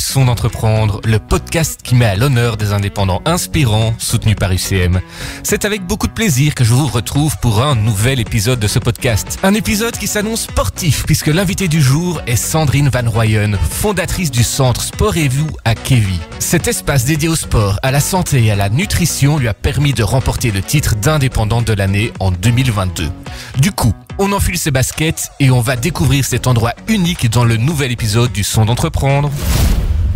Son d'entreprendre, le podcast qui met à l'honneur des indépendants inspirants, soutenus par UCM. C'est avec beaucoup de plaisir que je vous retrouve pour un nouvel épisode de ce podcast. Un épisode qui s'annonce sportif, puisque l'invité du jour est Sandrine Van Rooyen, fondatrice du centre Sport et Vous à Kévis. Cet espace dédié au sport, à la santé et à la nutrition lui a permis de remporter le titre d'indépendante de l'année en 2022. Du coup, on enfile ses baskets et on va découvrir cet endroit unique dans le nouvel épisode du Son d'entreprendre.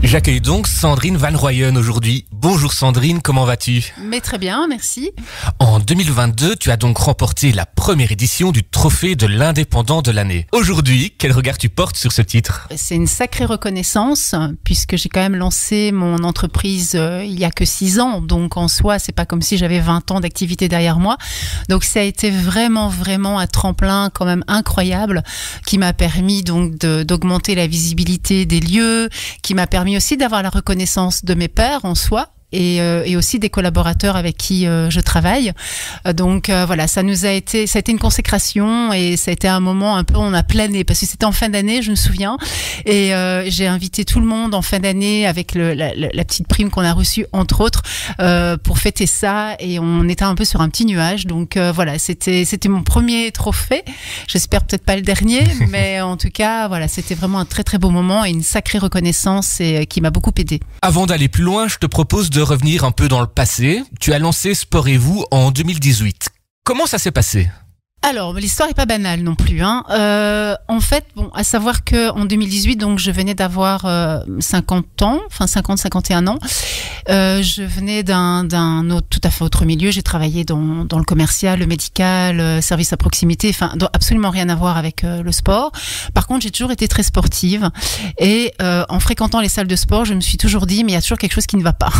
J'accueille donc Sandrine Van Rooyen aujourd'hui. Bonjour Sandrine, comment vas-tu ? Mais très bien, merci. En 2022, tu as donc remporté la première édition du trophée de l'indépendant de l'année. Aujourd'hui, quel regard tu portes sur ce titre ? C'est une sacrée reconnaissance puisque j'ai quand même lancé mon entreprise il y a que 6 ans. Donc en soi, c'est pas comme si j'avais 20 ans d'activité derrière moi. Donc ça a été vraiment un tremplin quand même incroyable qui m'a permis donc d'augmenter la visibilité des lieux, qui m'a permis aussi d'avoir la reconnaissance de mes pairs en soi. Et aussi des collaborateurs avec qui je travaille. Donc voilà, ça a été une consécration et ça a été un moment un peu, on a plané parce que c'était en fin d'année, je me souviens. Et j'ai invité tout le monde en fin d'année avec la petite prime qu'on a reçue entre autres pour fêter ça. Et on était un peu sur un petit nuage. Donc voilà, c'était mon premier trophée. J'espère peut-être pas le dernier, mais en tout cas voilà, c'était vraiment un très beau moment et une sacrée reconnaissance et qui m'a beaucoup aidée. Avant d'aller plus loin, je te propose de revenir un peu dans le passé. Tu as lancé Sport et Vous en 2018. Comment ça s'est passé ? Alors, l'histoire est pas banale non plus, hein. En fait, à savoir que en 2018, donc, je venais d'avoir 51 ans. Je venais d'un autre, tout à fait autre milieu. J'ai travaillé dans le commercial, le médical, service à proximité, enfin, absolument rien à voir avec le sport. Par contre, j'ai toujours été très sportive et en fréquentant les salles de sport, je me suis toujours dit, mais il y a toujours quelque chose qui ne va pas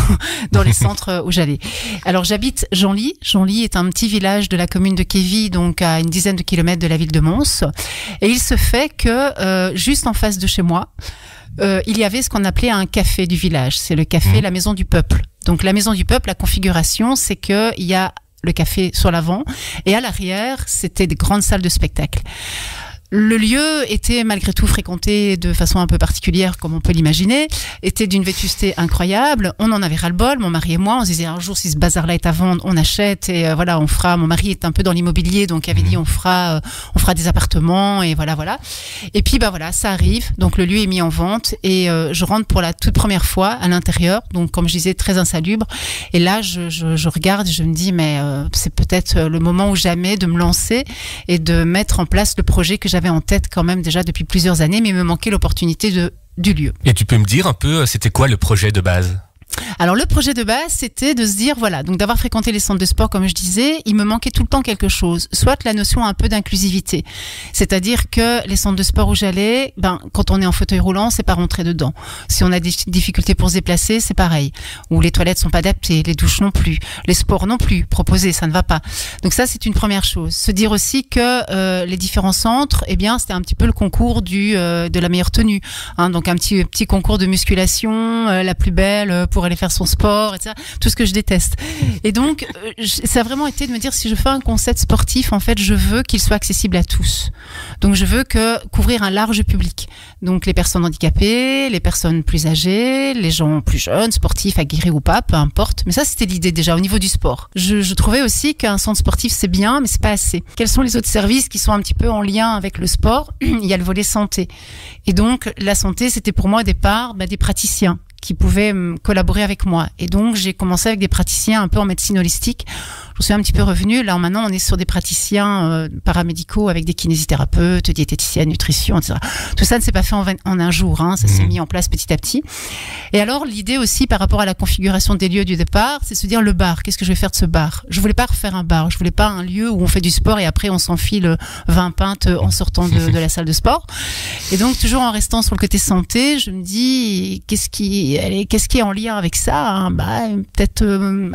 dans les centres où j'allais. Alors, j'habite Genlis. Genlis est un petit village de la commune de Kévis, donc à une dizaine de kilomètres de la ville de Mons. Et il se fait que juste en face de chez moi, il y avait ce qu'on appelait un café du village. C'est le café La Maison du Peuple. Donc la Maison du Peuple, la configuration, c'est que il y a le café sur l'avant et à l'arrière, c'était des grandes salles de spectacle. Le lieu était malgré tout fréquenté de façon un peu particulière, comme on peut l'imaginer, était d'une vétusté incroyable. On en avait ras-le-bol, mon mari et moi. On se disait un jour, si ce bazar-là est à vendre, on achète et voilà, on fera. Mon mari est un peu dans l'immobilier, donc il avait dit on fera des appartements et voilà. Et puis voilà, ça arrive. Donc le lieu est mis en vente et je rentre pour la toute première fois à l'intérieur. Donc comme je disais, très insalubre. Et là, je regarde, et je me dis mais c'est peut-être le moment ou jamais de me lancer et de mettre en place le projet que j'avais en tête quand même déjà depuis plusieurs années, mais il me manquait l'opportunité du lieu. Et tu peux me dire un peu, c'était quoi le projet de base ? Alors le projet de base, c'était de se dire, voilà, donc d'avoir fréquenté les centres de sport, comme je disais, il me manquait tout le temps quelque chose, soit la notion un peu d'inclusivité, c'est-à-dire que les centres de sport où j'allais, quand on est en fauteuil roulant, c'est pas rentrer dedans. Si on a des difficultés pour se déplacer, c'est pareil. Ou les toilettes sont pas adaptées, les douches non plus, les sports non plus proposés, ça ne va pas. Donc ça, c'est une première chose. Se dire aussi que les différents centres, c'était un petit peu le concours de la meilleure tenue, hein, donc un petit concours de musculation, la plus belle pour aller faire son sport, etc. Tout ce que je déteste. Et donc, ça a vraiment été de me dire, si je fais un concept sportif, en fait, je veux qu'il soit accessible à tous. Donc, je veux couvrir un large public. Donc, les personnes handicapées, les personnes plus âgées, les gens plus jeunes, sportifs, aguerris ou pas, peu importe. Mais ça, c'était l'idée déjà au niveau du sport. Je trouvais aussi qu'un centre sportif, c'est bien, mais c'est pas assez. Quels sont les autres services qui sont un petit peu en lien avec le sport ? Il y a le volet santé. Et donc, la santé, c'était pour moi au départ, des praticiens qui pouvaient collaborer avec moi. Et donc, j'ai commencé avec des praticiens un peu en médecine holistique. Je suis un petit peu revenue. Là, maintenant, on est sur des praticiens paramédicaux avec des kinésithérapeutes, diététiciennes, nutrition, etc. Tout ça ne s'est pas fait en un jour. Hein. Ça s'est mis en place petit à petit. Et alors, l'idée aussi, par rapport à la configuration des lieux du départ, c'est de se dire le bar. Qu'est-ce que je vais faire de ce bar ? Je voulais pas refaire un bar. Je voulais pas un lieu où on fait du sport et après, on s'enfile 20 pintes en sortant de la salle de sport. Et donc, toujours en restant sur le côté santé, je me dis, qu'est-ce qui est en lien avec ça, hein ? Peut-être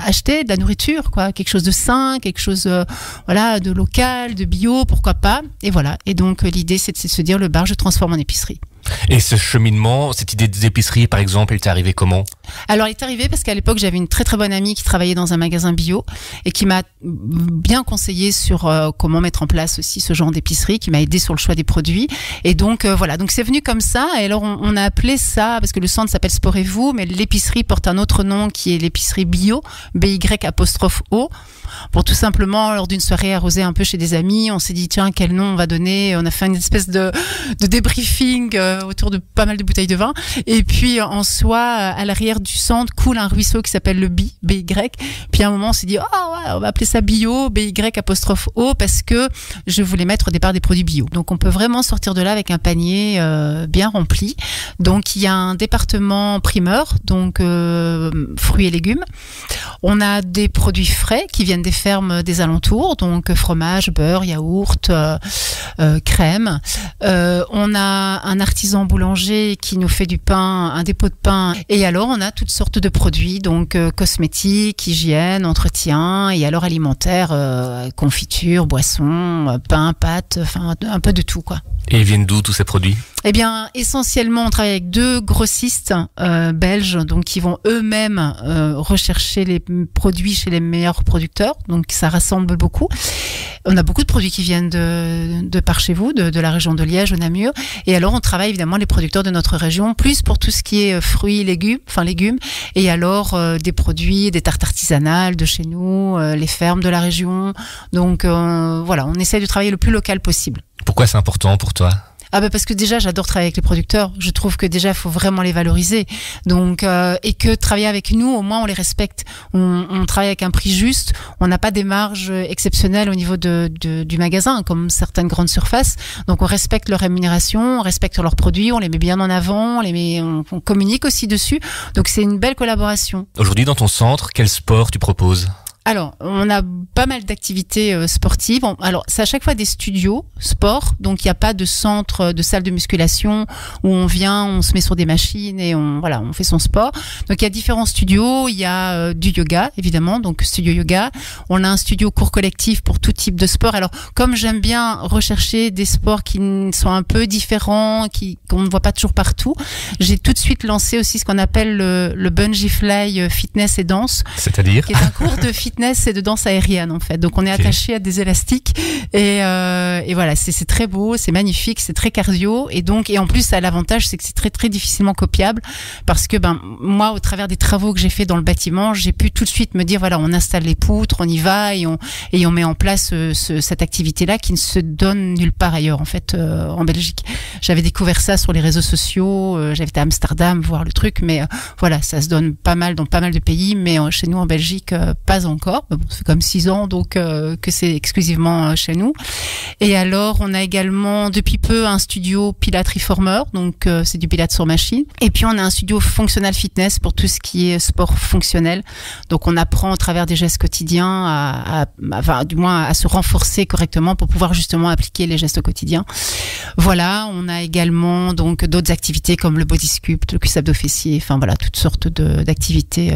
acheter de la nourriture, quoi, quelque chose de sain, quelque chose de local, de bio, pourquoi pas. Et voilà. Et donc l'idée, c'est de se dire le bar, je transforme en épicerie. Et ce cheminement, cette idée d'épicerie, par exemple, elle t'est arrivée comment? Alors, il est arrivé parce qu'à l'époque, j'avais une très très bonne amie qui travaillait dans un magasin bio et qui m'a bien conseillé sur comment mettre en place aussi ce genre d'épicerie, qui m'a aidé sur le choix des produits. Et donc, voilà. Donc, c'est venu comme ça. Et alors, on a appelé ça, parce que le centre s'appelle Sport et Vous, mais l'épicerie porte un autre nom qui est l'épicerie bio, BY''O. Pour tout simplement, lors d'une soirée arrosée un peu chez des amis, on s'est dit, tiens, quel nom on va donner? On a fait une espèce de débriefing autour de pas mal de bouteilles de vin. Et puis, en soi, à l'arrière du centre coule un ruisseau qui s'appelle le BY. Puis à un moment, on s'est dit, oh ouais, on va appeler ça bio, BY''O, parce que je voulais mettre au départ des produits bio. Donc, on peut vraiment sortir de là avec un panier bien rempli. Donc, il y a un département primeur, donc fruits et légumes. On a des produits frais qui viennent des fermes des alentours, donc fromage, beurre, yaourt, crème. On a un artisan boulanger qui nous fait du pain, un dépôt de pain. Et alors, on a toutes sortes de produits, donc cosmétiques, hygiène, entretien, et alors alimentaire, confiture, boissons, pain, pâtes, enfin un peu de tout, quoi. Et ils viennent d'où tous ces produits? Eh bien, essentiellement, on travaille avec 2 grossistes belges, donc qui vont eux-mêmes rechercher les produits chez les meilleurs producteurs. Donc, ça rassemble beaucoup. On a beaucoup de produits qui viennent de par chez vous, de la région de Liège, de Namur. Et alors, on travaille évidemment les producteurs de notre région, plus pour tout ce qui est fruits, légumes. Et alors, des produits, des tartes artisanales de chez nous, les fermes de la région. Donc, voilà, on essaie de travailler le plus local possible. Pourquoi c'est important pour toi? Ah bah parce que déjà j'adore travailler avec les producteurs. Je trouve que déjà il faut vraiment les valoriser. Donc et que travailler avec nous, au moins on les respecte. On travaille avec un prix juste. On n'a pas des marges exceptionnelles au niveau du magasin comme certaines grandes surfaces. Donc on respecte leur rémunération, on respecte leurs produits, on les met bien en avant, on communique aussi dessus. Donc c'est une belle collaboration. Aujourd'hui dans ton centre, quel sport tu proposes? Alors, on a pas mal d'activités sportives. Alors, c'est à chaque fois des studios sport, donc il n'y a pas de centre, de salle de musculation où on vient, on se met sur des machines et on fait son sport. Donc, il y a différents studios. Il y a du yoga, évidemment, donc studio yoga. On a un studio cours collectif pour tout type de sport. Alors, comme j'aime bien rechercher des sports qui sont un peu différents, qu'on ne voit pas toujours partout, j'ai tout de suite lancé aussi ce qu'on appelle le bungee fly fitness et danse. C'est-à-dire? Qui est un cours de fitness et de danse aérienne en fait. Donc on est attaché à des élastiques et voilà, c'est très beau, c'est magnifique, c'est très cardio et en plus ça a l'avantage c'est que c'est très très difficilement copiable parce que moi au travers des travaux que j'ai fait dans le bâtiment, j'ai pu tout de suite me dire voilà, on installe les poutres, on y va et on met en place cette activité là qui ne se donne nulle part ailleurs en fait en Belgique. J'avais découvert ça sur les réseaux sociaux, j'avais été à Amsterdam voir le truc mais voilà, ça se donne pas mal dans pas mal de pays mais chez nous en Belgique pas encore. Bon, c'est comme 6 ans donc que c'est exclusivement chez nous. Et alors on a également depuis peu un studio Pilates Reformer, donc c'est du Pilates sur machine. Et puis on a un studio Functional Fitness pour tout ce qui est sport fonctionnel. Donc on apprend à travers des gestes quotidiens du moins à se renforcer correctement pour pouvoir justement appliquer les gestes au quotidien. Voilà, on a également donc d'autres activités comme le body sculpt, le cuisse abdos fessier, enfin voilà, toutes sortes d'activités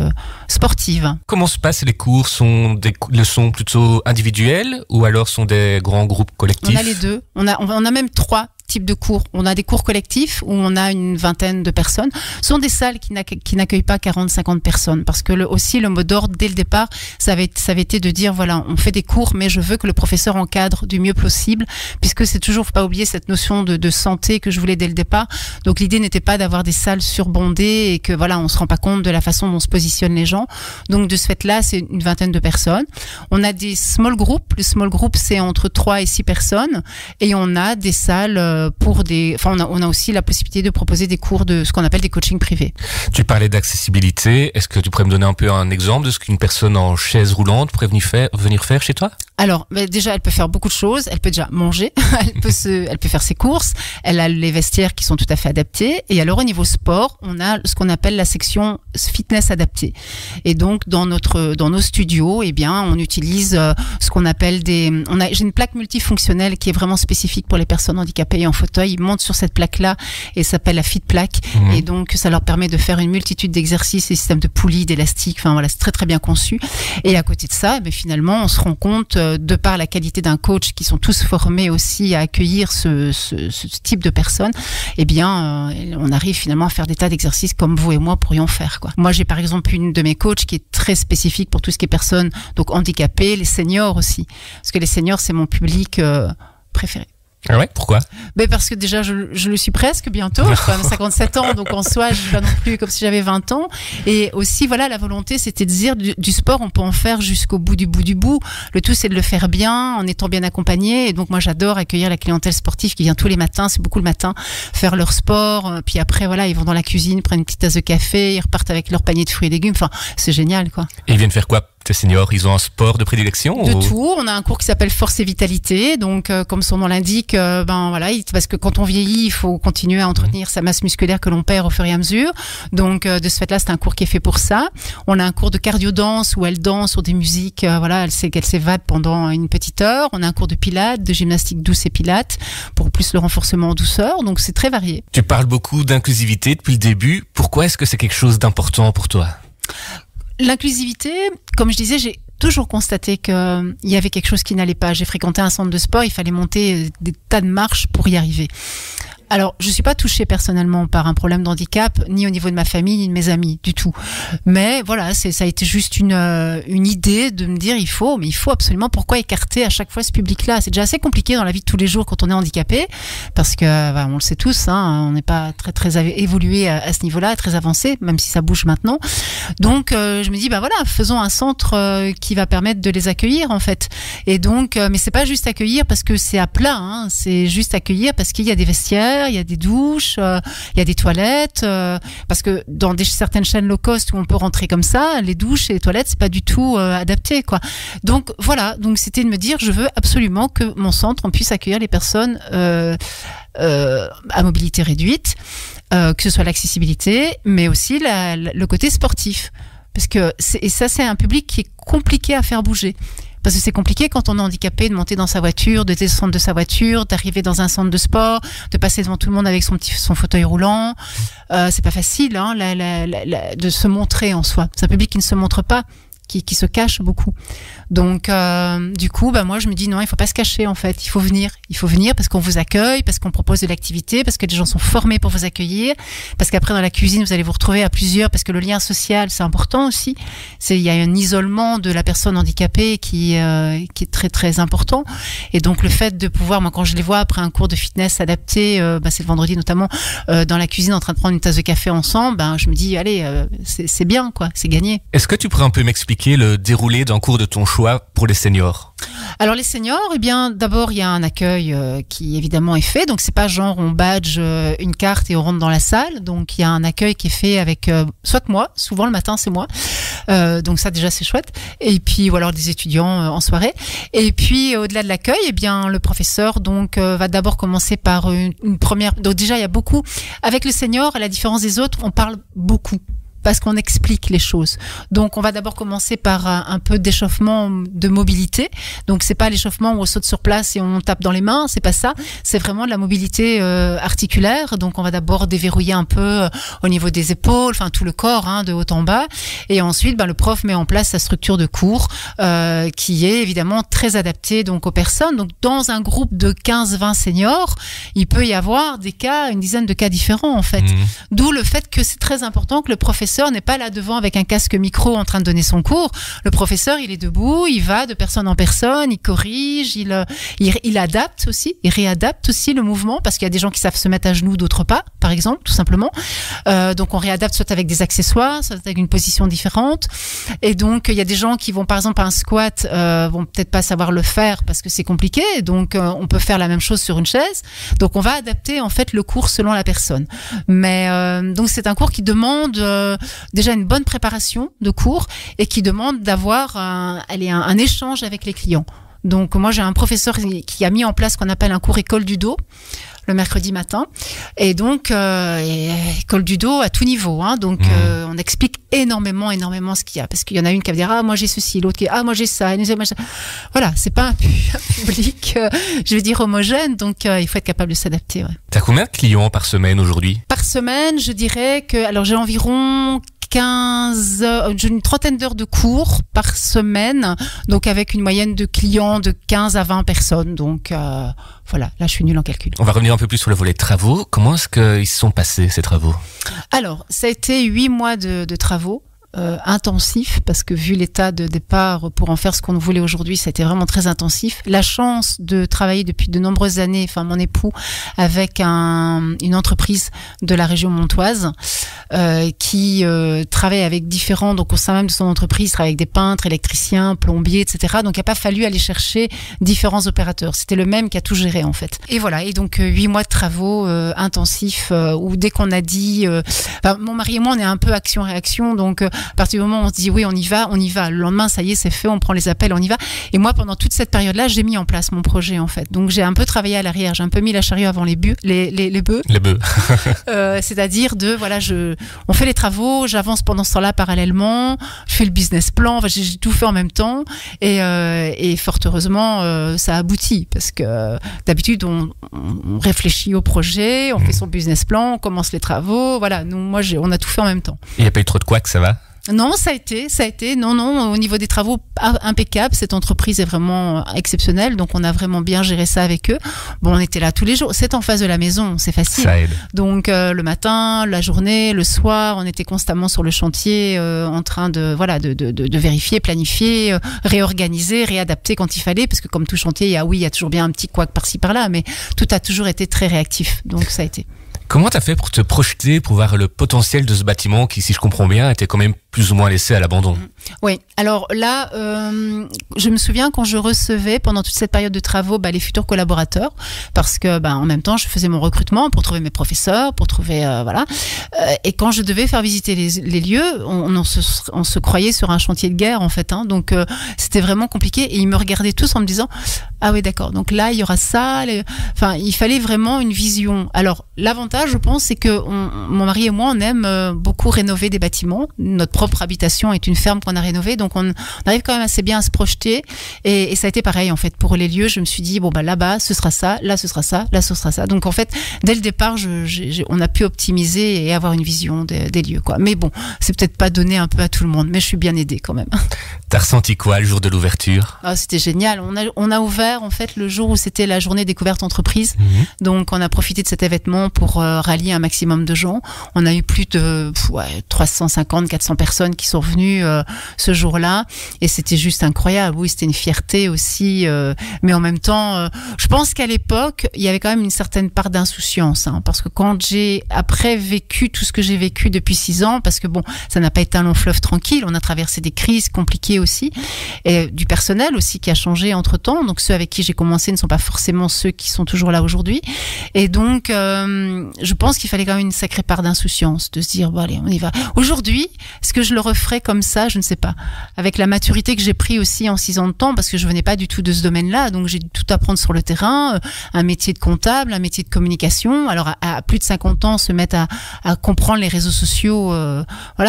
sportives. Comment se passent les cours? Sont des leçons plutôt individuelles ou alors sont des grands groupes collectifs? On a les deux. On a même 3 types de cours. On a des cours collectifs où on a une vingtaine de personnes. Ce sont des salles qui n'accueillent pas 40-50 personnes parce que aussi le mot d'ordre dès le départ, ça avait été de dire voilà, on fait des cours mais je veux que le professeur encadre du mieux possible puisque c'est toujours, faut pas oublier cette notion de santé que je voulais dès le départ. Donc l'idée n'était pas d'avoir des salles surbondées et que voilà, on se rend pas compte de la façon dont se positionnent les gens. Donc de ce fait-là, c'est une vingtaine de personnes. On a des small groups. Le small group, c'est entre 3 et 6 personnes et on a des salles on a aussi la possibilité de proposer des cours de ce qu'on appelle des coachings privés. Tu parlais d'accessibilité. Est-ce que tu pourrais me donner un peu un exemple de ce qu'une personne en chaise roulante pourrait venir faire chez toi? Alors, déjà, elle peut faire beaucoup de choses. Elle peut déjà manger. Elle peut faire ses courses. Elle a les vestiaires qui sont tout à fait adaptés. Et alors, au niveau sport, on a ce qu'on appelle la section fitness adaptée. Et donc, dans nos studios, eh bien, on utilise ce qu'on appelle j'ai une plaque multifonctionnelle qui est vraiment spécifique pour les personnes handicapées et en fauteuil. Ils montent sur cette plaque-là et ça s'appelle la FitPlaque. Et donc, ça leur permet de faire une multitude d'exercices, des systèmes de poulies, d'élastiques. Enfin, voilà, c'est très, très bien conçu. Et à côté de ça, finalement, on se rend compte de par la qualité d'un coach, qui sont tous formés aussi à accueillir ce type de personnes, eh bien, on arrive finalement à faire des tas d'exercices comme vous et moi pourrions faire, quoi. Moi, j'ai par exemple une de mes coachs qui est très spécifique pour tout ce qui est personnes donc handicapées, les seniors aussi, parce que les seniors, c'est mon public préféré. Ah ouais, pourquoi? Ben parce que déjà je le suis presque bientôt, j'ai quand même 57 ans, donc en soi je suis pas non plus comme si j'avais 20 ans. Et aussi voilà, la volonté c'était de dire du sport on peut en faire jusqu'au bout du bout. Le tout c'est de le faire bien, en étant bien accompagné. Et donc moi j'adore accueillir la clientèle sportive qui vient tous les matins, c'est beaucoup le matin, faire leur sport. Puis après voilà, ils vont dans la cuisine, prennent une petite tasse de café, ils repartent avec leur panier de fruits et légumes. Enfin c'est génial, quoi. Et ils viennent faire quoi? Tes seniors, ils ont un sport de prédilection? De tout. On a un cours qui s'appelle Force et Vitalité. Donc, comme son nom l'indique, parce que quand on vieillit, il faut continuer à entretenir sa masse musculaire que l'on perd au fur et à mesure. Donc, de ce fait-là, c'est un cours qui est fait pour ça. On a un cours de cardio-danse où elle danse sur des musiques, elle s'évade pendant une petite heure. On a un cours de pilates, de gymnastique douce et pilates pour plus le renforcement en douceur. Donc, c'est très varié. Tu parles beaucoup d'inclusivité depuis le début. Pourquoi est-ce que c'est quelque chose d'important pour toi? L'inclusivité, comme je disais, j'ai toujours constaté qu'il y avait quelque chose qui n'allait pas. J'ai fréquenté un centre de sport, il fallait monter des tas de marches pour y arriver. Alors, je suis pas touchée personnellement par un problème d'handicap, ni au niveau de ma famille, ni de mes amis, du tout. Mais voilà, ça a été juste une idée de me dire, il faut absolument, pourquoi écarter à chaque fois ce public-là? C'est déjà assez compliqué dans la vie de tous les jours quand on est handicapé, parce que, on le sait tous, on n'est pas très évolué à ce niveau-là, très avancé, même si ça bouge maintenant. Donc, je me dis, faisons un centre qui va permettre de les accueillir, en fait. Et donc, mais c'est pas juste accueillir parce que c'est à plat, c'est juste accueillir parce qu'il y a des vestiaires, il y a des douches, il y a des toilettes, parce que dans certaines chaînes low cost où on peut rentrer comme ça, les douches et les toilettes, c'est pas du tout adapté, quoi. Donc voilà, donc c'était de me dire, je veux absolument que mon centre, on puisse accueillir les personnes à mobilité réduite, que ce soit l'accessibilité, mais aussi le côté sportif. Parce que c'est un public qui est compliqué à faire bouger. Parce que c'est compliqué quand on est handicapé de monter dans sa voiture, de descendre de sa voiture, d'arriver dans un centre de sport, de passer devant tout le monde avec son fauteuil roulant. C'est pas facile, de se montrer en soi. C'est un public qui ne se montre pas, qui se cache beaucoup. Donc, du coup, moi, je me dis non, il faut pas se cacher, en fait. Il faut venir parce qu'on vous accueille, parce qu'on propose de l'activité, parce que les gens sont formés pour vous accueillir, parce qu'après, dans la cuisine, vous allez vous retrouver à plusieurs, parce que le lien social, c'est important aussi. Il y a un isolement de la personne handicapée qui est très, très important. Et donc, le fait de pouvoir, moi, quand je les vois après un cours de fitness adapté, c'est le vendredi notamment, dans la cuisine, en train de prendre une tasse de café ensemble, je me dis, allez, c'est bien, quoi, c'est gagné. Est-ce que tu pourrais un peu m'expliquer le déroulé d'un cours de ton choix pour les seniors? Alors les seniors, d'abord il y a un accueil qui évidemment est fait, donc c'est pas genre on badge une carte et on rentre dans la salle, donc il y a un accueil qui est fait avec soit moi, souvent le matin c'est moi, donc ça déjà c'est chouette, et puis ou alors des étudiants en soirée, et puis au-delà de l'accueil, le professeur donc va d'abord commencer par une première, donc déjà il y a beaucoup, avec le senior à la différence des autres, on parle beaucoup. Parce qu'on explique les choses. Donc, on va d'abord commencer par un peu d'échauffement de mobilité. Donc, c'est pas l'échauffement où on saute sur place et on tape dans les mains, c'est pas ça. C'est vraiment de la mobilité articulaire. Donc, on va d'abord déverrouiller un peu au niveau des épaules, enfin tout le corps, de haut en bas. Et ensuite, le prof met en place sa structure de cours qui est évidemment très adaptée donc aux personnes. Donc, dans un groupe de 15-20 seniors, il peut y avoir une dizaine de cas différents en fait. D'où le fait que c'est très important que le professeur n'est pas là devant avec un casque micro en train de donner son cours. Le professeur, il est debout, il va de personne en personne, il corrige, il adapte aussi, il réadapte aussi le mouvement parce qu'il y a des gens qui savent se mettre à genoux, d'autres pas, par exemple, tout simplement. Donc on réadapte soit avec des accessoires, soit avec une position différente. Et donc il y a des gens qui vont par exemple à un squat, vont peut-être pas savoir le faire parce que c'est compliqué. Donc on peut faire la même chose sur une chaise. Donc on va adapter en fait le cours selon la personne. Mais donc c'est un cours qui demande déjà une bonne préparation de cours et qui demande d'avoir un échange avec les clients. Donc moi j'ai un professeur qui a mis en place ce qu'on appelle un cours école du dos le mercredi matin et donc école du dos à tout niveau donc on explique énormément ce qu'il y a parce qu'il y en a une qui va dire moi j'ai ceci, l'autre qui moi j'ai ça, voilà, c'est pas un public je vais dire homogène, donc il faut être capable de s'adapter. T'as combien de clients par semaine aujourd'hui? Par semaine, je dirais que j'ai environ une trentaine d'heures de cours par semaine, donc avec une moyenne de clients de 15 à 20 personnes. Donc voilà, là je suis nulle en calcul. On va revenir un peu plus sur le volet travaux. Comment est-ce qu'ils se sont passés ces travaux ? Alors, ça a été 8 mois de travaux. Intensif, parce que vu l'état de départ pour en faire ce qu'on voulait aujourd'hui, ça a été vraiment très intensif. La chance de travailler depuis de nombreuses années, enfin mon époux, avec une entreprise de la région montoise qui travaille avec différents, donc au sein même de son entreprise, il travaille avec des peintres, électriciens, plombiers, etc. Donc il n'a pas fallu aller chercher différents opérateurs. C'était le même qui a tout géré en fait. Et voilà, et donc 8 mois de travaux intensifs où dès qu'on a dit... mon mari et moi, on est un peu action-réaction, donc à partir du moment où on se dit oui, on y va. Le lendemain, ça y est, c'est fait, on prend les appels, on y va. Et moi, pendant toute cette période-là, j'ai mis en place mon projet, en fait. Donc, j'ai un peu travaillé à l'arrière, j'ai un peu mis la charrue avant les bœufs. Les bœufs. C'est-à-dire on fait les travaux, j'avance pendant ce temps-là parallèlement, je fais le business plan, enfin, j'ai tout fait en même temps. Et fort heureusement, ça aboutit parce que d'habitude, on réfléchit au projet, on fait son business plan, on commence les travaux. Voilà, on a tout fait en même temps. Il n'y a pas eu trop de couacs, ça va ? Non, ça a été. Non, au niveau des travaux, impeccable. Cette entreprise est vraiment exceptionnelle, donc on a vraiment bien géré ça avec eux. Bon, on était là tous les jours. C'est en face de la maison, c'est facile. Ça aide. Donc le matin, la journée, le soir, on était constamment sur le chantier, en train de vérifier, planifier, réorganiser, réadapter quand il fallait, parce que comme tout chantier, il y a toujours bien un petit couac par-ci par-là, mais tout a toujours été très réactif. Donc ça a été. Comment t'as fait pour te projeter, pour voir le potentiel de ce bâtiment qui, si je comprends bien, était quand même plus ou moins laissé à l'abandon ? Oui, alors là, je me souviens quand je recevais pendant toute cette période de travaux les futurs collaborateurs, parce que en même temps, je faisais mon recrutement pour trouver mes professeurs, pour trouver et quand je devais faire visiter les lieux, on se croyait sur un chantier de guerre en fait, hein, donc c'était vraiment compliqué et ils me regardaient tous en me disant ah oui d'accord, donc là il y aura ça, enfin il fallait vraiment une vision. Alors l'avantage je pense c'est que mon mari et moi on aime beaucoup rénover des bâtiments. Notre propre habitation est une ferme qu'on a rénovée, donc on arrive quand même assez bien à se projeter et ça a été pareil en fait pour les lieux. Je me suis dit là-bas ce sera ça, là ce sera ça, là ce sera ça. Donc en fait dès le départ on a pu optimiser et avoir une vision des lieux quoi. Mais bon, c'est peut-être pas donné un peu à tout le monde, mais je suis bien aidée quand même. T'as ressenti quoi le jour de l'ouverture ? C'était génial. On a ouvert en fait le jour où c'était la journée découverte entreprise. Donc on a profité de cet événement pour rallier un maximum de gens. On a eu plus de 350, 400 personnes qui sont venues ce jour-là et c'était juste incroyable. Oui, c'était une fierté aussi, mais en même temps, je pense qu'à l'époque, il y avait quand même une certaine part d'insouciance, hein, parce que quand j'ai après vécu tout ce que j'ai vécu depuis 6 ans, parce que ça n'a pas été un long fleuve tranquille, on a traversé des crises compliquées aussi, et du personnel aussi qui a changé entre-temps, donc ceux avec qui j'ai commencé ne sont pas forcément ceux qui sont toujours là aujourd'hui, et donc je pense qu'il fallait quand même une sacrée part d'insouciance, de se dire allez, on y va. Aujourd'hui, est-ce que je le referais comme ça? Je ne sais pas. Avec la maturité que j'ai pris aussi en 6 ans de temps, parce que je venais pas du tout de ce domaine-là, donc j'ai dû tout apprendre sur le terrain, un métier de comptable, un métier de communication. Alors à plus de 50 ans, se mettre à comprendre les réseaux sociaux,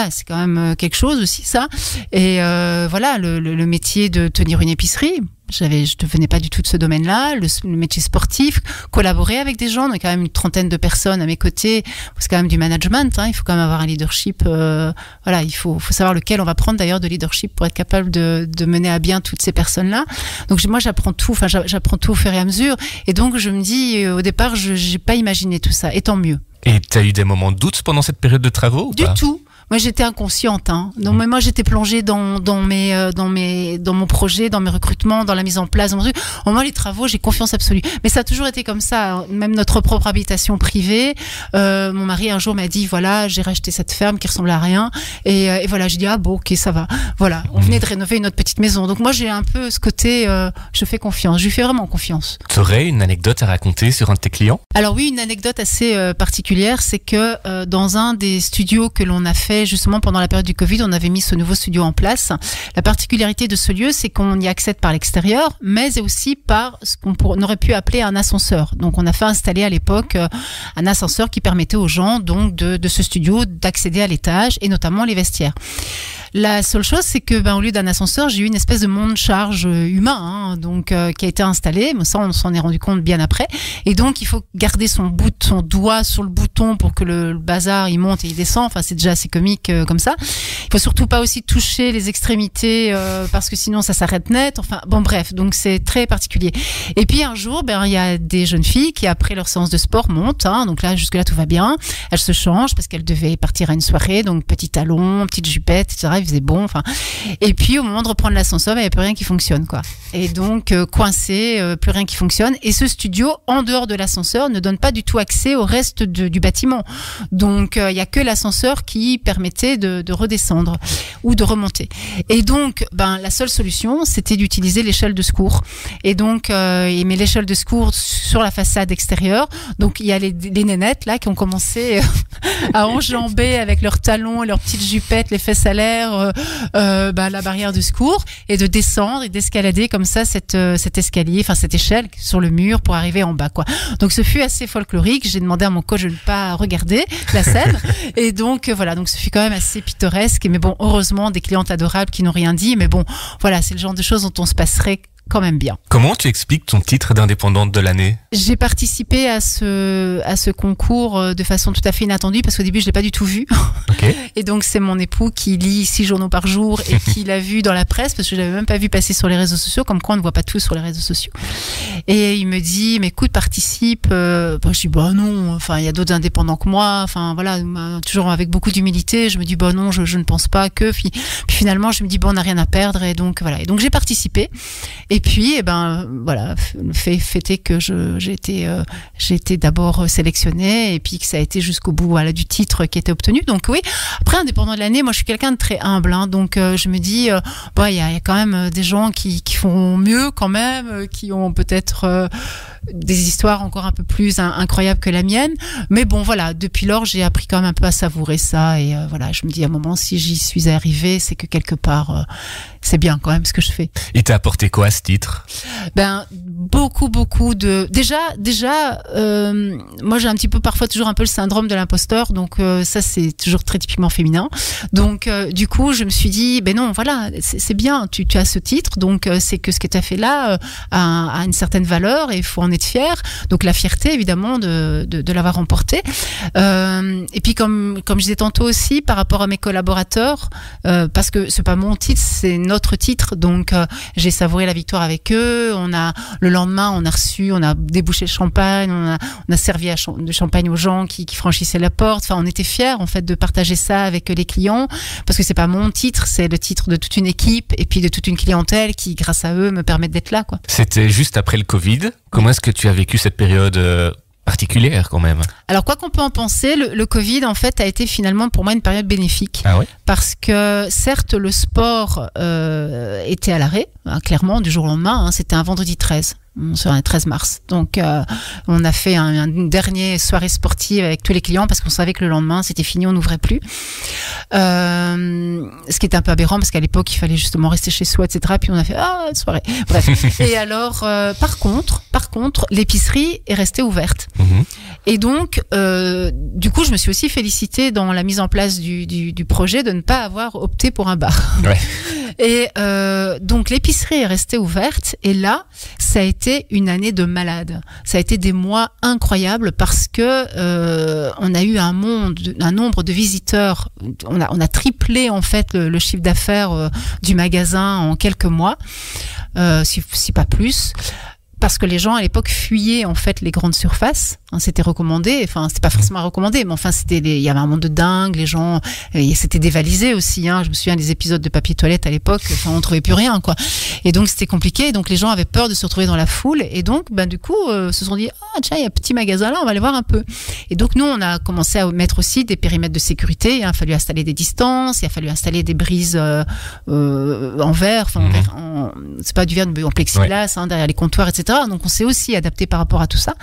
c'est quand même quelque chose aussi ça. Et le métier de tenir une épicerie. Je ne venais pas du tout de ce domaine-là, le métier sportif, collaborer avec des gens, donc quand même une trentaine de personnes à mes côtés, c'est quand même du management, hein, il faut quand même avoir un leadership, il faut savoir lequel on va prendre d'ailleurs de leadership pour être capable de mener à bien toutes ces personnes-là. Donc moi j'apprends tout au fur et à mesure, et donc je me dis, au départ, j'ai pas imaginé tout ça, et tant mieux. Et t'as eu des moments de doute pendant cette période de travaux ou pas ? Du tout. Moi, j'étais inconsciente, hein. Donc, mais moi, j'étais plongée dans mon projet, dans mes recrutements, dans la mise en place, dans mon truc. Moi, les travaux, j'ai confiance absolue. Mais ça a toujours été comme ça. Même notre propre habitation privée. Mon mari, un jour, m'a dit, j'ai racheté cette ferme qui ressemble à rien. Et voilà, j'ai dit, ok, ça va. Voilà. On venait de rénover une autre petite maison. Donc, moi, j'ai un peu ce côté, je fais confiance. Je lui fais vraiment confiance. Tu aurais une anecdote à raconter sur un de tes clients? Alors oui, une anecdote assez particulière, c'est que dans un des studios que l'on a fait justement pendant la période du Covid, on avait mis ce nouveau studio en place. La particularité de ce lieu, c'est qu'on y accède par l'extérieur, mais aussi par ce qu'on aurait pu appeler un ascenseur. Donc on a fait installer à l'époque un ascenseur qui permettait aux gens donc de ce studio d'accéder à l'étage et notamment les vestiaires. La seule chose, c'est que au lieu d'un ascenseur, j'ai eu une espèce de monte-charge humain, donc qui a été installé. Mais ça, on s'en est rendu compte bien après. Et donc, il faut garder son doigt sur le bouton pour que le bazar il monte et il descend. Enfin, c'est déjà assez comique. anatomique comme ça. Il faut surtout pas aussi toucher les extrémités parce que sinon ça s'arrête net. Enfin bon bref, donc c'est très particulier. Et puis un jour, il y a des jeunes filles qui après leur séance de sport montent. Donc là jusque là tout va bien. Elles se changent parce qu'elles devaient partir à une soirée, donc petit talon, petite jupette, etc. Il faisait bon. Enfin et puis au moment de reprendre l'ascenseur, il n'y a plus rien qui fonctionne quoi. Et donc coincé, plus rien qui fonctionne. Et ce studio en dehors de l'ascenseur ne donne pas du tout accès au reste du bâtiment. Donc il y a que l'ascenseur qui permettait de redescendre ou de remonter. Et donc la seule solution c'était d'utiliser l'échelle de secours. Et donc il met l'échelle de secours sur la façade extérieure. Donc il y a les nénettes là qui ont commencé à enjamber avec leurs talons, leurs petites jupettes, les fesses à l'air la barrière de secours et de descendre et d'escalader comme ça cet escalier, enfin cette échelle sur le mur pour arriver en bas quoi. Donc ce fut assez folklorique. J'ai demandé à mon coach de ne pas regarder la scène et donc voilà, donc ce fut quand même assez pittoresque. Mais bon, heureusement des clientes adorables qui n'ont rien dit. Mais bon, voilà, c'est le genre de choses dont on se passerait quand même bien. Comment tu expliques ton titre d'indépendante de l'année ? J'ai participé à ce concours de façon tout à fait inattendue parce qu'au début je l'ai pas du tout vu. Okay. Et donc c'est mon époux qui lit 6 journaux par jour et qui l'a vu dans la presse parce que je l'avais même pas vu passer sur les réseaux sociaux, comme quoi on ne voit pas tout sur les réseaux sociaux. Et il me dit mais écoute, participe. Je dis non, enfin il y a d'autres indépendants que moi, enfin voilà, toujours avec beaucoup d'humilité. Je me dis non, je ne pense pas que. Puis finalement je me dis on n'a rien à perdre et donc voilà. Et donc j'ai participé. Et puis, voilà, le fait est que j'ai été d'abord sélectionnée et puis que ça a été jusqu'au bout du titre qui était obtenu. Donc oui, après indépendant de l'année, moi je suis quelqu'un de très humble, donc je me dis il y a quand même des gens qui font mieux quand même, qui ont peut-être des histoires encore un peu plus incroyables que la mienne. Mais bon voilà, depuis lors j'ai appris quand même un peu à savourer ça et voilà, je me dis à un moment si j'y suis arrivée, c'est que quelque part c'est bien quand même ce que je fais. Il t'a apporté quoi ce titre ? Beaucoup de déjà moi j'ai un petit peu parfois toujours un peu le syndrome de l'imposteur, donc ça c'est toujours très typiquement féminin. Donc du coup je me suis dit non voilà, c'est bien, tu as ce titre, donc c'est que ce que tu as fait là a une certaine valeur et il faut en être fier. Donc la fierté évidemment de l'avoir remporté. Et puis comme je disais tantôt aussi par rapport à mes collaborateurs, parce que c'est pas mon titre, c'est notre titre, donc j'ai savouré la victoire avec eux. Le lendemain on a débouché le champagne, on a servi de champagne aux gens qui franchissaient la porte. Enfin on était fiers en fait de partager ça avec les clients parce que c'est pas mon titre, c'est le titre de toute une équipe et puis de toute une clientèle qui grâce à eux me permettent d'être là quoi. C'était juste après le Covid. Comment est-ce que tu as vécu cette période particulière quand même? Alors quoi qu'on peut en penser, le Covid en fait a été finalement pour moi une période bénéfique. Ah ouais? Parce que certes le sport était à l'arrêt, clairement du jour au lendemain, c'était un vendredi 13. Sur un 13 mars. Donc on a fait une dernière soirée sportive avec tous les clients parce qu'on savait que le lendemain c'était fini, on n'ouvrait plus. Ce qui était un peu aberrant parce qu'à l'époque il fallait justement rester chez soi, etc. Puis on a fait soirée. Bref. Et alors par contre l'épicerie est restée ouverte. Mm-hmm. Et donc du coup je me suis aussi félicitée dans la mise en place du projet de ne pas avoir opté pour un bar. Ouais. Et donc l'épicerie est restée ouverte et là ça a été une année de malade. Ça a été des mois incroyables parce que on a eu un nombre de visiteurs. On a triplé en fait le chiffre d'affaires du magasin en quelques mois, si pas plus. Parce que les gens à l'époque fuyaient en fait les grandes surfaces, c'était recommandé, enfin c'était pas forcément recommandé, mais enfin il y avait un monde de dingue, les gens, c'était dévalisé aussi, je me souviens des épisodes de papier toilette à l'époque, enfin on trouvait plus rien quoi, et donc c'était compliqué, donc les gens avaient peur de se retrouver dans la foule, et donc du coup se sont dit tiens il y a un petit magasin là, on va aller voir un peu, et donc nous on a commencé à mettre aussi des périmètres de sécurité, il a fallu installer des distances, il a fallu installer des brises en verre, c'est pas du verre en plexiglas, derrière les comptoirs etc. Donc on s'est aussi adapté par rapport à tout ça.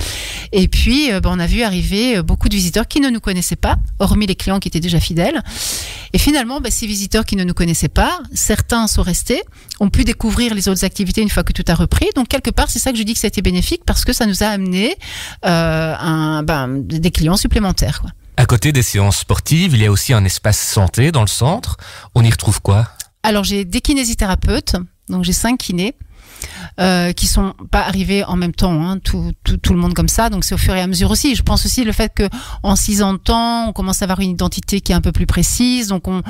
Et puis on a vu arriver beaucoup de visiteurs qui ne nous connaissaient pas, hormis les clients qui étaient déjà fidèles. Et finalement, ces visiteurs qui ne nous connaissaient pas, certains sont restés, ont pu découvrir les autres activités une fois que tout a repris. Donc quelque part, c'est ça que je dis que ça a été bénéfique parce que ça nous a amené des clients supplémentaires, quoi. À côté des séances sportives, il y a aussi un espace santé dans le centre. On y retrouve quoi? Alors j'ai des kinésithérapeutes, donc j'ai 5 kinés. qui sont pas arrivés en même temps, hein, tout le monde comme ça. Donc c'est au fur et à mesure aussi. Je pense aussi le fait que en 6 ans de temps, on commence à avoir une identité qui est un peu plus précise. Donc on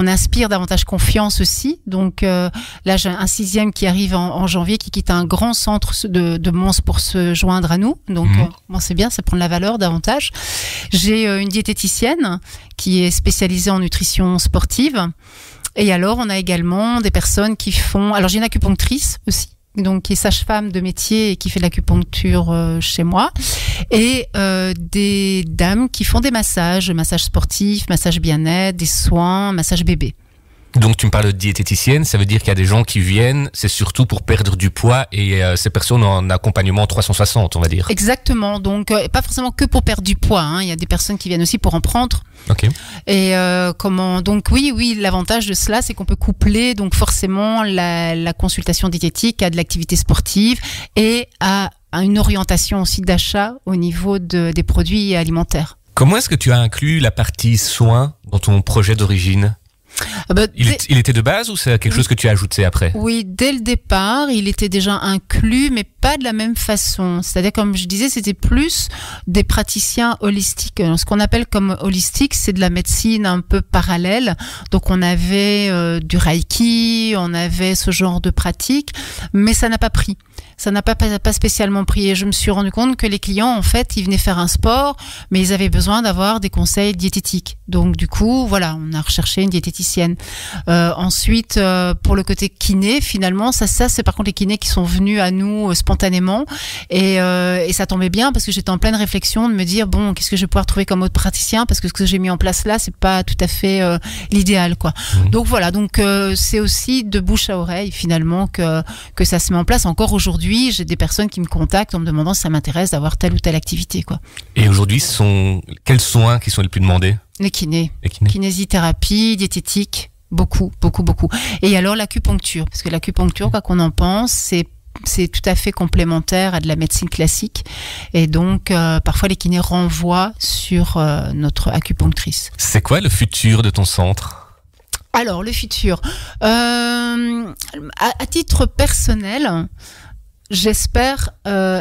inspire davantage confiance aussi. Donc là j'ai un 6e qui arrive en janvier, qui quitte un grand centre de Mons pour se joindre à nous. Donc bon, c'est bien, ça prend de la valeur davantage. J'ai une diététicienne qui est spécialisée en nutrition sportive. Et alors, on a également des personnes qui font... Alors, j'ai une acupunctrice aussi, donc qui est sage-femme de métier et qui fait de l'acupuncture chez moi. Et des dames qui font des massages sportifs, massages bien-être, des soins, massages bébé. Donc tu me parles de diététicienne, ça veut dire qu'il y a des gens qui viennent, c'est surtout pour perdre du poids et ces personnes ont un accompagnement 360, on va dire. Exactement, donc pas forcément que pour perdre du poids, hein. Il y a des personnes qui viennent aussi pour en prendre. Ok. Et donc oui, l'avantage de cela, c'est qu'on peut coupler donc forcément la consultation diététique à de l'activité sportive et à une orientation aussi d'achat au niveau des produits alimentaires. Comment est-ce que tu as inclus la partie soins dans ton projet d'origine ? Il était de base ou c'est quelque chose que tu as ajouté après ? Oui, dès le départ, il était déjà inclus, mais pas de la même façon. C'est-à-dire, comme je disais, c'était plus des praticiens holistiques. Ce qu'on appelle comme holistique, c'est de la médecine un peu parallèle. Donc, on avait du Reiki, on avait ce genre de pratique, mais ça n'a pas pris. Ça n'a pas spécialement pris. Et je me suis rendu compte que les clients, en fait, ils venaient faire un sport, mais ils avaient besoin d'avoir des conseils diététiques. Donc, du coup, voilà, on a recherché une diététicienne. Ensuite, pour le côté kiné, finalement, ça c'est par contre les kinés qui sont venus à nous spontanément. Et ça tombait bien parce que j'étais en pleine réflexion de me dire, bon, qu'est-ce que je vais pouvoir trouver comme autre praticien? Parce que ce que j'ai mis en place là, c'est pas tout à fait l'idéal, quoi. Donc, voilà. Donc, c'est aussi de bouche à oreille, finalement, que ça se met en place. Encore aujourd'hui, j'ai des personnes qui me contactent en me demandant si ça m'intéresse d'avoir telle ou telle activité, quoi. Et aujourd'hui, quels soins qui sont les plus demandés ? Les kinés. Kinésithérapie, diététique, beaucoup. Et alors l'acupuncture, parce que l'acupuncture, quoi qu'on en pense, c'est tout à fait complémentaire à de la médecine classique. Et donc, parfois, les kinés renvoient sur notre acupunctrice. C'est quoi le futur de ton centre ? Alors, le futur. À titre personnel... J'espère,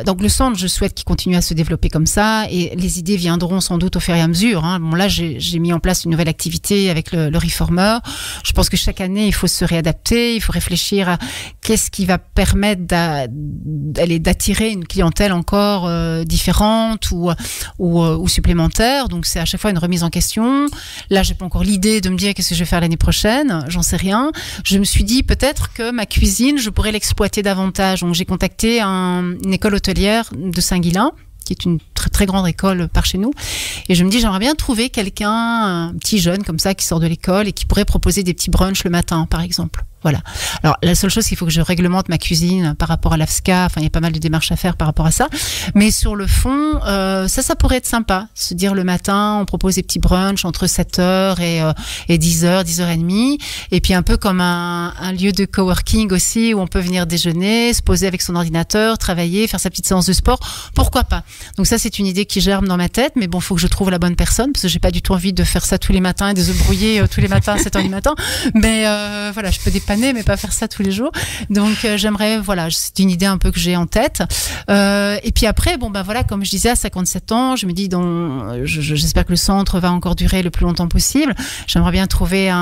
donc le centre, je souhaite qu'il continue à se développer comme ça et les idées viendront sans doute au fur et à mesure, hein. Bon, là, j'ai mis en place une nouvelle activité avec le Reformer. Je pense que chaque année, il faut se réadapter, il faut réfléchir à qu'est-ce qui va permettre d'attirer une clientèle encore différente ou supplémentaire. Donc, c'est à chaque fois une remise en question. Là, j'ai pas encore l'idée de me dire qu'est-ce que je vais faire l'année prochaine. J'en sais rien. Je me suis dit peut-être que ma cuisine, je pourrais l'exploiter davantage. Donc, j'ai contacté une école hôtelière de Saint-Guilain, qui est une très très grande école par chez nous, et je me dis j'aimerais bien trouver quelqu'un, un petit jeune comme ça qui sort de l'école et qui pourrait proposer des petits brunchs le matin par exemple. Voilà. Alors, la seule chose, il faut que je réglemente ma cuisine par rapport à l'AFSCA. Enfin, il y a pas mal de démarches à faire par rapport à ça. Mais sur le fond, ça pourrait être sympa. Se dire le matin, on propose des petits brunchs entre 7h et 10h, 10h30. Et puis un peu comme un lieu de coworking aussi, où on peut venir déjeuner, se poser avec son ordinateur, travailler, faire sa petite séance de sport. Pourquoi pas? Donc ça, c'est une idée qui germe dans ma tête. Mais bon, faut que je trouve la bonne personne, parce que j'ai pas du tout envie de faire ça tous les matins et de se brouiller tous les matins à 7h du matin. Mais voilà, je peux dépanner, mais pas faire ça tous les jours. Donc j'aimerais, voilà, c'est une idée un peu que j'ai en tête. Et puis après, bon ben voilà, comme je disais, à 57 ans, je me dis, j'espère que le centre va encore durer le plus longtemps possible. J'aimerais bien trouver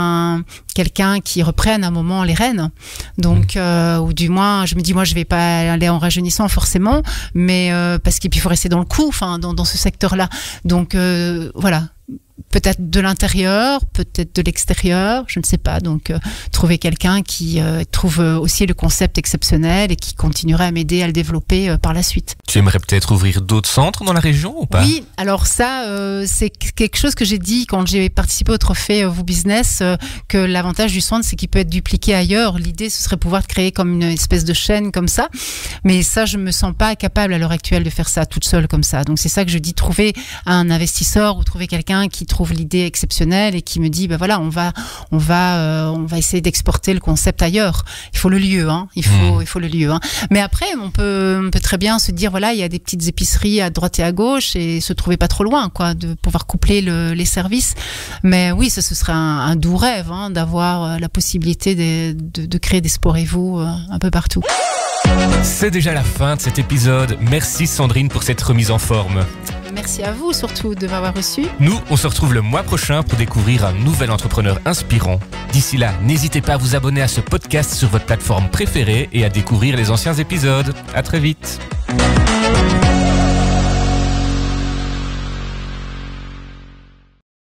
quelqu'un qui reprenne un moment les rênes. Donc ou du moins, je me dis, moi je vais pas aller en rajeunissant forcément, mais parce qu'il faut rester dans le coup, enfin dans ce secteur-là. Donc voilà. Peut-être de l'intérieur, peut-être de l'extérieur, je ne sais pas. Donc, trouver quelqu'un qui trouve aussi le concept exceptionnel et qui continuerait à m'aider à le développer par la suite. Tu aimerais peut-être ouvrir d'autres centres dans la région ou pas? Oui, alors ça, c'est quelque chose que j'ai dit quand j'ai participé au trophée Vous Business, que l'avantage du centre, c'est qu'il peut être dupliqué ailleurs. L'idée, ce serait pouvoir créer comme une espèce de chaîne comme ça. Mais ça, je me sens pas capable à l'heure actuelle de faire ça toute seule comme ça. Donc, c'est ça que je dis, trouver un investisseur ou trouver quelqu'un qui trouve l'idée exceptionnelle et qui me dit, ben voilà, on va essayer d'exporter le concept ailleurs. Il faut le lieu, hein. Il faut le lieu, hein. Mais après, on peut très bien se dire, voilà, il y a des petites épiceries à droite et à gauche et se trouver pas trop loin, quoi, de pouvoir coupler les services. Mais oui, ce serait un doux rêve, hein, d'avoir la possibilité de créer des sports et vous un peu partout. C'est déjà la fin de cet épisode. Merci Sandrine pour cette remise en forme. Merci à vous surtout de m'avoir reçu. Nous, on se retrouve le mois prochain pour découvrir un nouvel entrepreneur inspirant. D'ici là, n'hésitez pas à vous abonner à ce podcast sur votre plateforme préférée et à découvrir les anciens épisodes. À très vite.